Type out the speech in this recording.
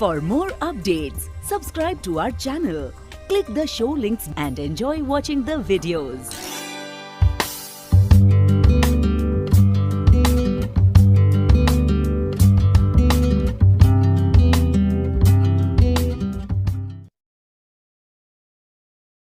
For more updates, subscribe to our channel, click the show links and enjoy watching the videos.